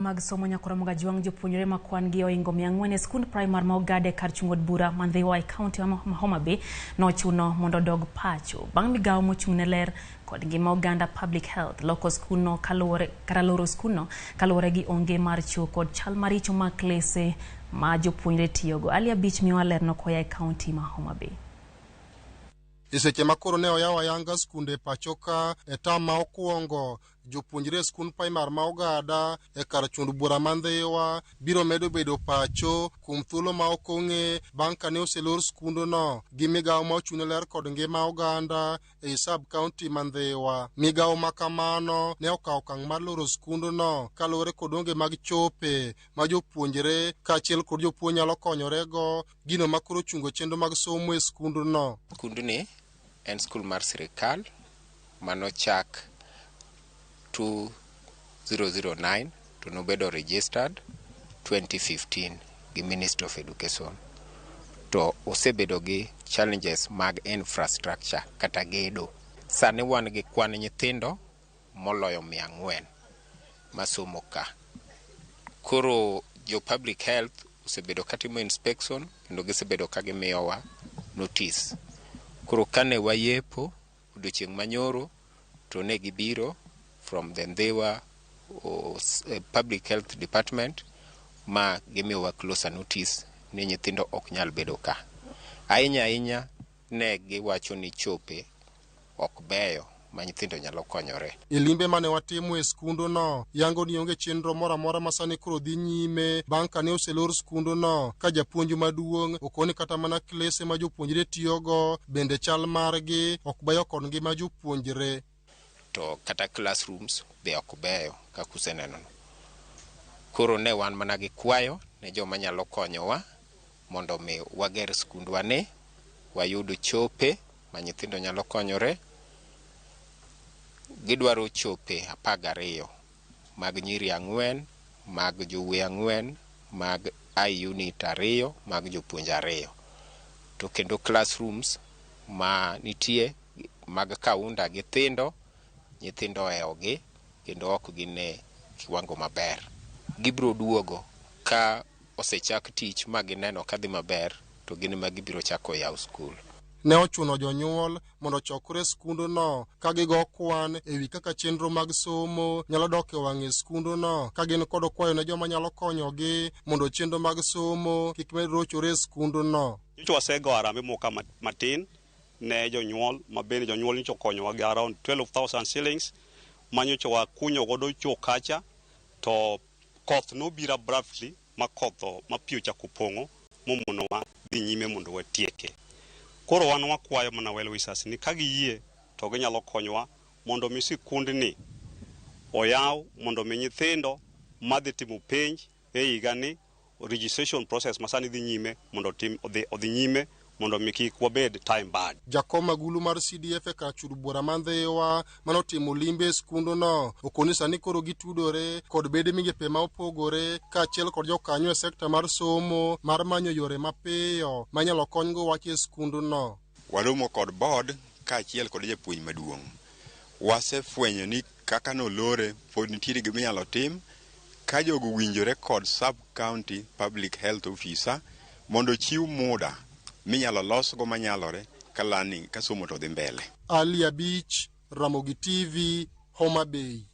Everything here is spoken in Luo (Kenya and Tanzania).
Mag somo nyakora moga juang jopuonjre makwan gi oingo 400 e skund primar ma ogade kar chungod bura Mandhiwa e kaunti ma Homa Bay nochuno mondo dog pacho. Bang' migawo mochung'ne ler kod ngima oganda public health loko skuno kaloro skuno kaluwore gi onge mar choo kod chal maricho mag klese ma jopuonjre tiyogo. Ali Abich miwa lerno koya e kaunti ma Homa Bay. Iseche makoro ne oyawa yanga skunde pachoka e tam ma okuongo jopuonjre skund primar ma ogada e kar chund bura Mandhiwa biro medo bedo pacho kuom thuolo ma okong'e bang' kane oselor skundono gi migawo ma ochung'ne ler kod ngima oganda e sub county Mandhiwa. Migawo makamano ne okawo okang' mar loro skundono kaluwore kod onge mag chope ma jopuonjre kaachiel kod jopuonj nyalo konyorego gino makoro chungo chenro mag somo e skundno. Skundni en skul mar sirikal manochak 2009 to nobedo registered 2015 gi Ministry of Education. To osebedo gi challenges mag infrastructure kata gedo. Sani wan gi kwan nyithindo moloyo 400 masomo ka. Koro jo public health osebedo katimo inspection kendo gisebedo ka gimiyowa notice. Koro kane wayepo odiochieng' manyoro to ne gibiro from the Mandhiwa Public Health Department ma gimiyowa closer notice ni nyithindo ok nyal bedo ka. Ahinya ne giwacho ni chope ok beyo ma nyithindo nyalo konyore. Limbe mane watimo e skundono yango ni onge chenro moro amora ma sani koro dhi nyime bang' kane oselor skundono ka japuonj maduong' okoni kata mana klese ma jopuonjre tiyogo bende chal margi ok beyo kod ngima jopuonjre. To kata classrooms be ok beyo ka kuseneno. Koro ne wan mana gi kwayo ne joma nyalo konyowa mondo mi wager skundwa ni wayud chope ma nyithindo nyalo konyore. Gidwaro chope 12 mag nyiri 4, mag jowuoyi 4, mag unit 2, mag jopuonj 2. To kendo classrooms ma nitie mag kaunda nyithindo ohewogi kendo ok gine kiwango maber. Gibiro duogo ka osechak tich ma gineno kadhi maber to gin ma gibiro chako yaw skul. Ne ochuno jonyuol mondo chokre skundono ka gigo kwan ewi kaka chenro mag somo nyalo dok e wang'e skundono ka gin kod kwayo ne joma nyalo konyogi mondo chenro mag somo kik med rochore e skundono. Nyocha wasego arambe moka matin ne jonyuol ma bende jonyuol nyocha okonyowa gi around 12,000 shillings ma nyocha wakunyo godo choo kacha to koth nobiro abruptly ma pi ochako pong'o momonowa dhi nyime mondo watieke. Koro wan wakwayo mana well wishers ni ka giyie to ginyalo konyowa mondo mi sikundni oyaw mondo mi nyithindo madhi timo penj e higa ni registration process masani dhi nyime mondo odhi nyime mondo mi kik wabed time bad. Jakom magulu mar CDF e kar chud bura Mandhiwa manotimo limbe e skundono okoni sani koro gitudore kod bede migepe ma opogore kaachiel kod jokanyo e sekta mar somo mar manyo yore mapiyo manyalo konygo wach e skundono. Waromo kod board kaachiel kod japuonj maduong'. Wasefwenyo ni kaka nolore pod nitiere gima inyalo tim ka jogo winjore kod sub county public health officer mondo chiw muda minyalo losgo manyalore ka somo to dhi mbele. Ali Abich, Ramogi TV, Homa Bay.